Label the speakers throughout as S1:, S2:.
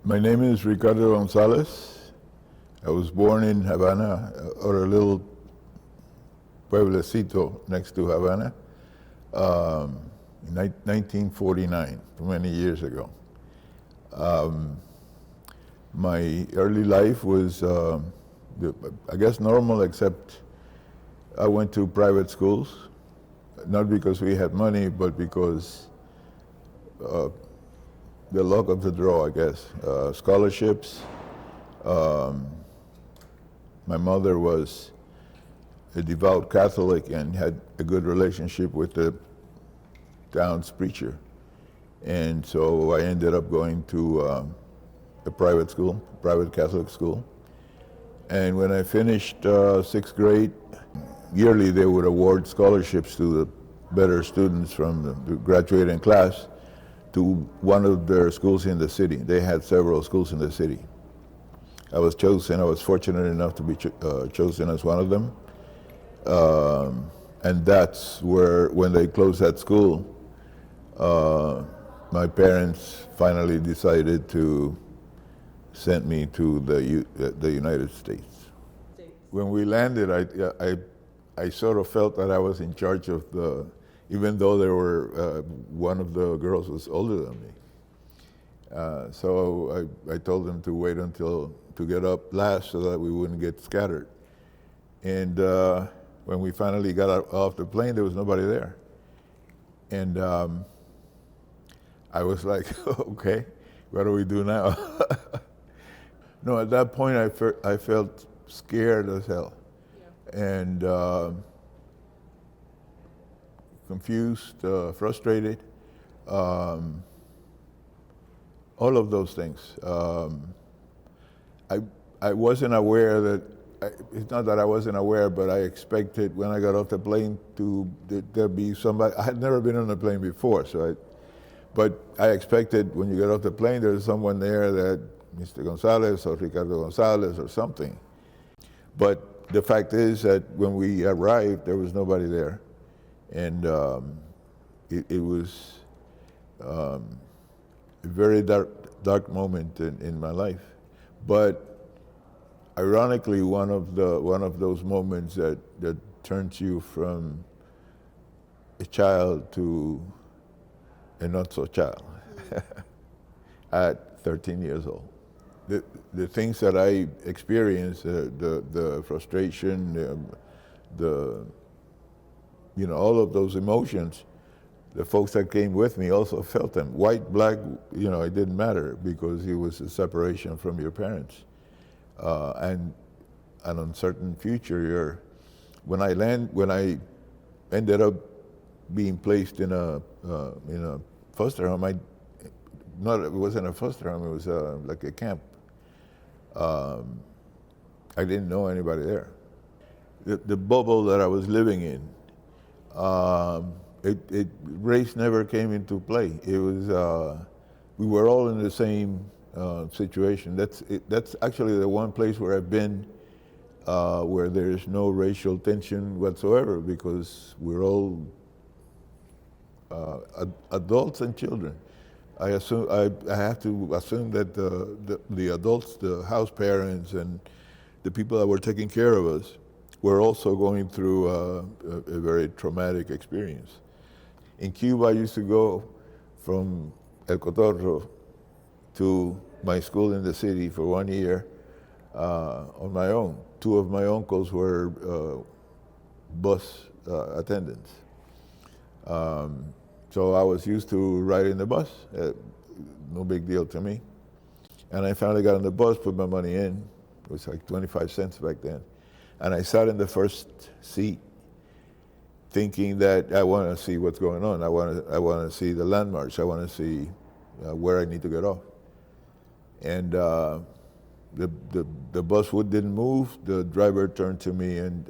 S1: My name is Ricardo Gonzalez. I was born in Havana, or a little pueblecito next to Havana, in 1949, many years ago. My early life was, I guess, normal, except I went to private schools, not because we had money, but because the luck of the draw, I guess. Scholarships. My mother was a devout Catholic and had a good relationship with the town's preacher. And so I ended up going to a private school, private Catholic school. And when I finished sixth grade, yearly they would award scholarships to the better students from the graduating class to one of their schools in the city. They had several schools in the city. I was chosen, I was fortunate enough to be chosen as one of them. And that's where, when they closed that school, my parents finally decided to send me to the United States. When we landed, I sort of felt that I was in charge of even though there were, one of the girls was older than me. So I told them to wait to get up last so that we wouldn't get scattered. And when we finally got off the plane, there was nobody there. And I was like, okay, what do we do now? No, at that point I felt scared as hell. Yeah. And confused, frustrated, all of those things. I wasn't aware that, it's not that I wasn't aware, but I expected when I got off the plane there'd be somebody. I had never been on a plane before, but I expected when you get off the plane there's someone there, that Mr. Gonzalez or Ricardo Gonzalez or something. But the fact is that when we arrived, there was nobody there. And it was a very dark moment in my life. But ironically, one of those moments that turns you from a child to a not so child at 13 years old. The things that I experienced, the frustration, all of those emotions, the folks that came with me also felt them. White, black, it didn't matter, because it was a separation from your parents. And an uncertain future. When I ended up being placed in a foster home, it wasn't a foster home, it was like a camp. I didn't know anybody there. The bubble that I was living in, race never came into play. It was, we were all in the same situation. That's actually the one place where I've been where there's no racial tension whatsoever, because we're all adults and children. I have to assume that the adults, the house parents, and the people that were taking care of us were also going through a very traumatic experience. In Cuba, I used to go from El Cotorro to my school in the city for 1 year on my own. Two of my uncles were bus attendants. So I was used to riding the bus, no big deal to me. And I finally got on the bus, put my money in. It was like 25 cents back then. And I sat in the first seat thinking that I want to see what's going on. I want to see the landmarks. I want to see where I need to get off. And the bus didn't move. The driver turned to me and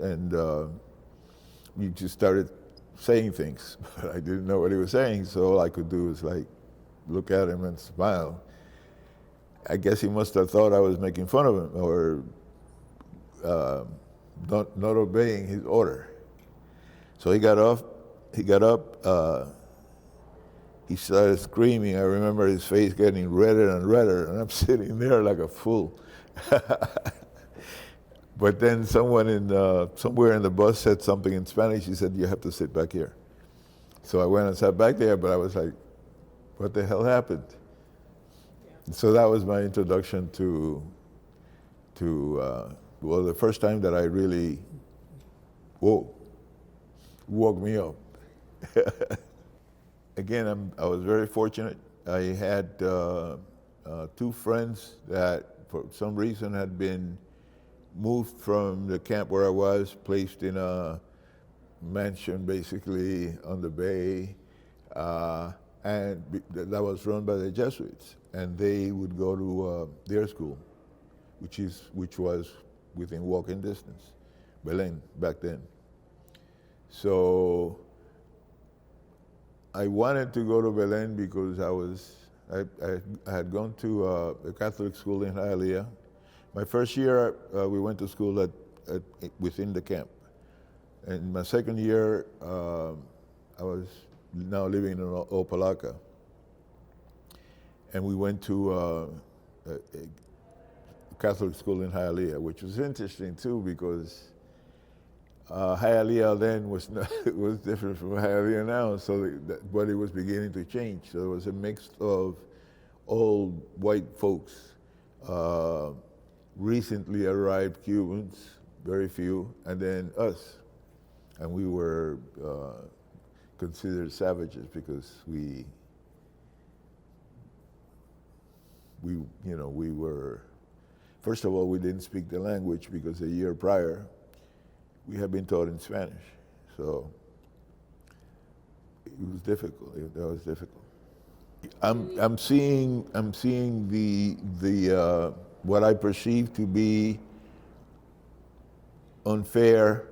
S1: he just started saying things. But I didn't know what he was saying, so all I could do was like look at him and smile. I guess he must have thought I was making fun of him or not obeying his order. So he got up, he started screaming. I remember his face getting redder and redder, and I'm sitting there like a fool. But then someone somewhere in the bus said something in Spanish. He said, "You have to sit back here." So I went and sat back there, but I was like, what the hell happened? Yeah. So that was my introduction to the first time that I really, woke me up. Again, I was very fortunate. I had two friends that for some reason had been moved from the camp where I was, placed in a mansion basically on the bay, and that was run by the Jesuits, and they would go to their school, which was within walking distance, Belén back then. So I wanted to go to Belén because I had gone to a Catholic school in Hialeah. My first year, we went to school within the camp. And my second year, I was now living in Opalaca. And we went to a Catholic school in Hialeah, which was interesting too, because Hialeah then was different from Hialeah now, but it was beginning to change. So it was a mix of old white folks, recently arrived Cubans, very few, and then us. And we were considered savages because we were, first of all, we didn't speak the language because a year prior we had been taught in Spanish. So it was difficult. That was difficult. I'm seeing the what I perceive to be unfair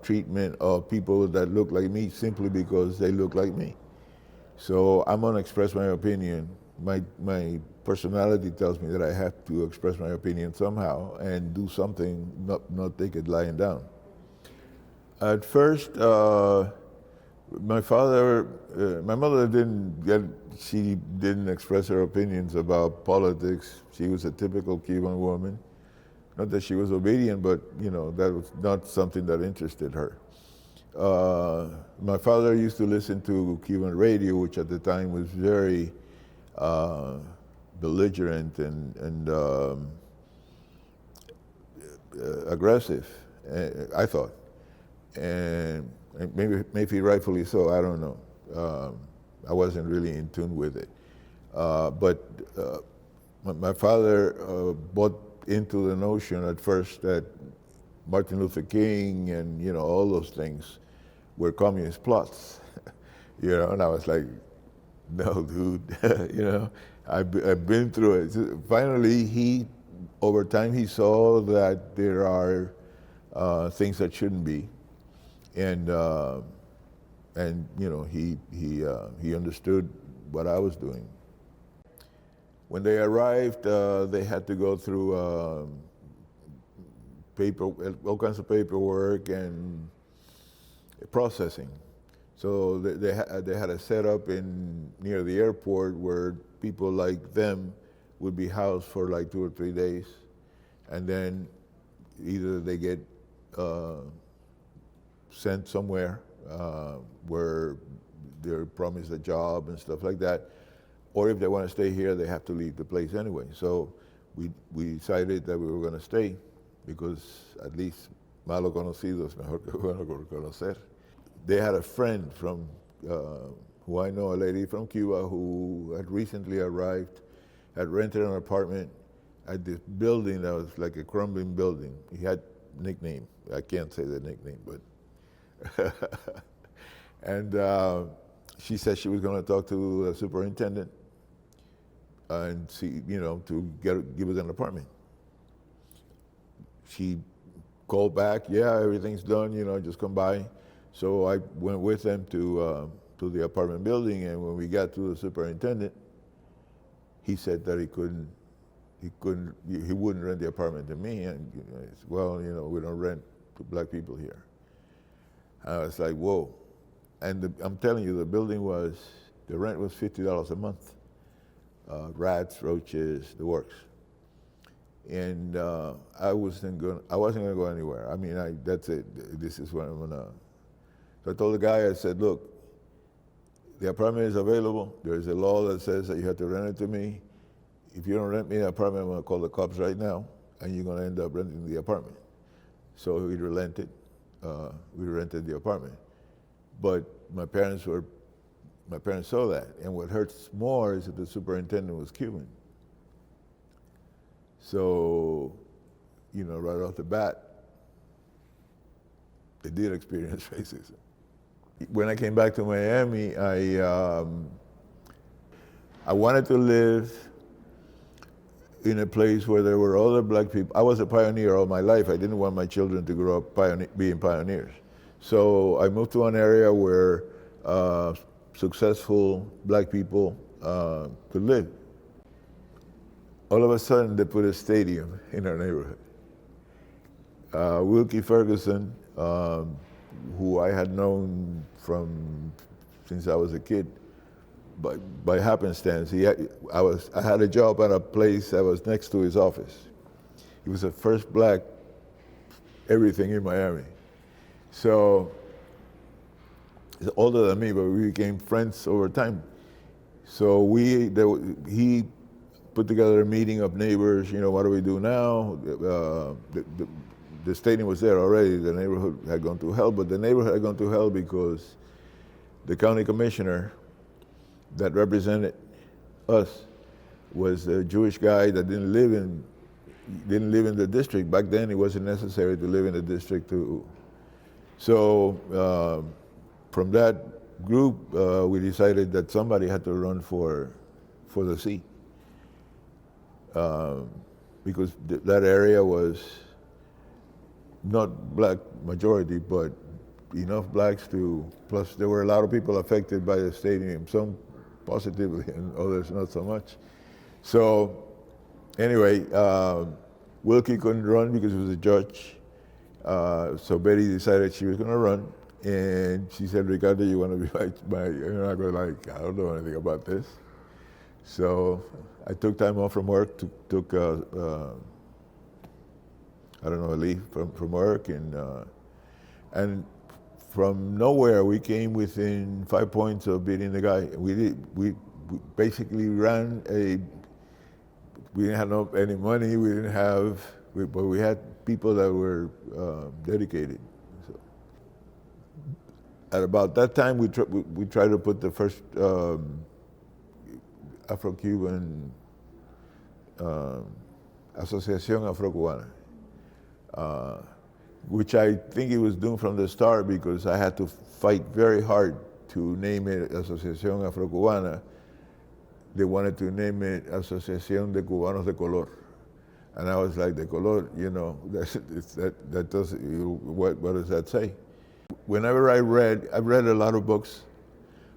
S1: treatment of people that look like me simply because they look like me. So I'm gonna express my opinion. My personality tells me that I have to express my opinion somehow and do something, not take it lying down. At first, my mother she didn't express her opinions about politics. She was a typical Cuban woman. Not that she was obedient, but that was not something that interested her. My father used to listen to Cuban radio, which at the time was very belligerent and aggressive, I thought. And maybe rightfully so, I don't know. I wasn't really in tune with it. But my father bought into the notion at first that Martin Luther King and all those things were communist plots, and I was like, no, dude, I've been through it. So finally, over time, he saw that there are things that shouldn't be, and he understood what I was doing. When they arrived, they had to go through all kinds of paperwork and processing. So they had a setup near the airport where people like them would be housed for like 2 or 3 days, and then either they get sent somewhere where they're promised a job and stuff like that, or if they want to stay here, they have to leave the place anyway. So we decided that we were going to stay because at least malo conocido es mejor que bueno por conocer. They had a friend from, who I know, a lady from Cuba who had recently arrived, had rented an apartment at this building that was like a crumbling building. He had a nickname. I can't say the nickname, but. And she said she was going to talk to the superintendent and see, to give us an apartment. She called back, yeah, everything's done, just come by. So I went with them to the apartment building, and when we got to the superintendent, he said that he wouldn't rent the apartment to me, and we don't rent to black people here. I was like, whoa. And I'm telling you, the building was The rent was $50 a month. Rats, roaches, the works. And I wasn't going to go anywhere. I mean, that's it. This is what I'm going to. So I told the guy, I said, look, the apartment is available. There's a law that says that you have to rent it to me. If you don't rent me the apartment, I'm going to call the cops right now, and you're going to end up renting the apartment. So we rented the apartment. But my parents saw that, and what hurts more is that the superintendent was Cuban. So, right off the bat, they did experience racism. When I came back to Miami, I wanted to live in a place where there were other black people. I was a pioneer all my life. I didn't want my children to grow up being pioneers. So I moved to an area where successful black people could live. All of a sudden, they put a stadium in our neighborhood. Wilkie Ferguson, who I had known since I was a kid, by happenstance, I had a job at a place that was next to his office. He was the first black everything in Miami. So he's older than me, but we became friends over time. So he put together a meeting of neighbors. What do we do now? The stadium was there already. The neighborhood had gone to hell, but the neighborhood had gone to hell because the county commissioner that represented us was a Jewish guy that didn't live in the district. Back then, it wasn't necessary to live in the district. So from that group, we decided that somebody had to run for the seat because that area was not black majority, but enough blacks plus there were a lot of people affected by the stadium, some positively and others not so much. So anyway, Wilkie couldn't run because he was a judge. So Betty decided she was going to run, and she said, Ricardo, you want to be my, and I go like, I don't know anything about this. So I took time off from work, took a leave from work, and from nowhere we came within 5 points of beating the guy. We basically ran we didn't have any money, but we had people that were dedicated. So at about that time, we tried to put the first Afro-Cuban Asociación Afro-Cubana, which I think it was doomed from the start because I had to fight very hard to name it Asociación Afro-Cubana. They wanted to name it Asociación de Cubanos de Color. And I was like, de color, that does, what does that say? Whenever I've read a lot of books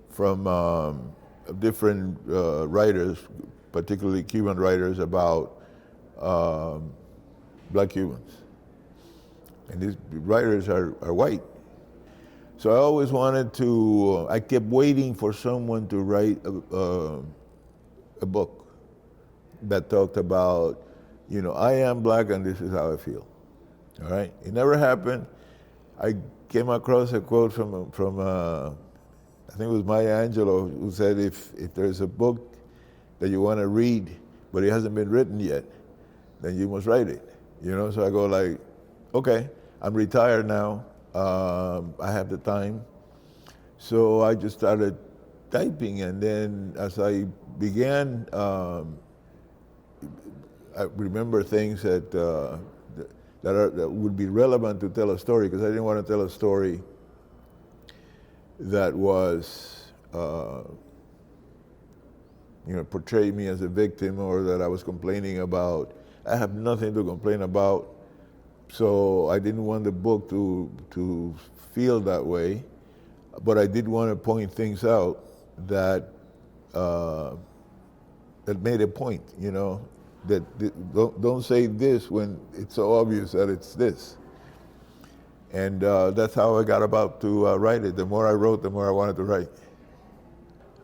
S1: from different writers, particularly Cuban writers, about black Cubans. And these writers are white. So I always wanted I kept waiting for someone to write a book that talked about, I am black and this is how I feel. All right? It never happened. I came across a quote from I think it was Maya Angelou, who said, if there's a book that you want to read, but it hasn't been written yet, then you must write it. So I go like, okay, I'm retired now. I have the time. So I just started typing, and then as I began, I remember things that would be relevant to tell a story, because I didn't want to tell a story that was, portrayed me as a victim or that I was complaining about. I have nothing to complain about, so I didn't want the book to feel that way, but I did want to point things out that made a point, that don't say this when it's so obvious that it's this. And that's how I got about to write it. The more I wrote, the more I wanted to write.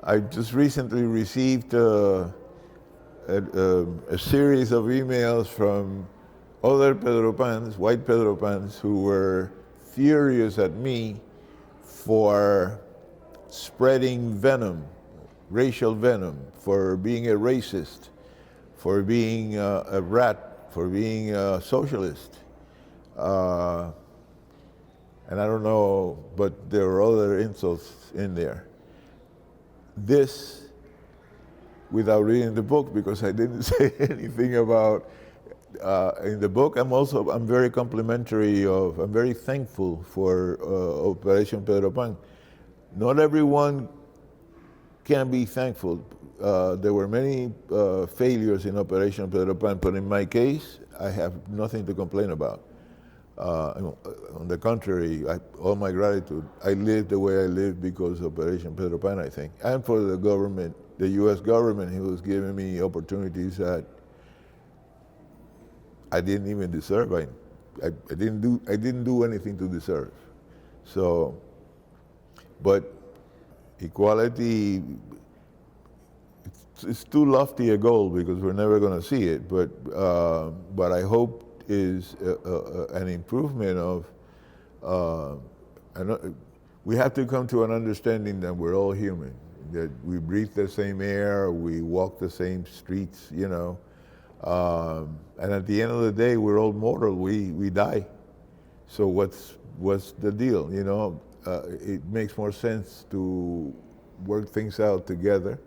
S1: I just recently received a series of emails from other Pedro Pans, white Pedro Pans, who were furious at me for spreading venom, racial venom, for being a racist, for being a rat, for being a socialist. And I don't know, but there were other insults in there. This, without reading the book, because I didn't say anything about, in the book, I'm very complimentary of, I'm very thankful for Operation Pedro Pan. Not everyone can be thankful. There were many failures in Operation Pedro Pan, but in my case, I have nothing to complain about. On the contrary, all my gratitude. I live the way I live because of Operation Pedro Pan, I think, and for the government, the U.S. government, who was giving me opportunities that I didn't even deserve. I didn't do anything to deserve. So, but equality, it's too lofty a goal because we're never going to see it. But I hope is an improvement of. We have to come to an understanding that we're all human, that we breathe the same air, we walk the same streets, you know. And at the end of the day, we're all mortal. We die. So what's the deal? You know, it makes more sense to work things out together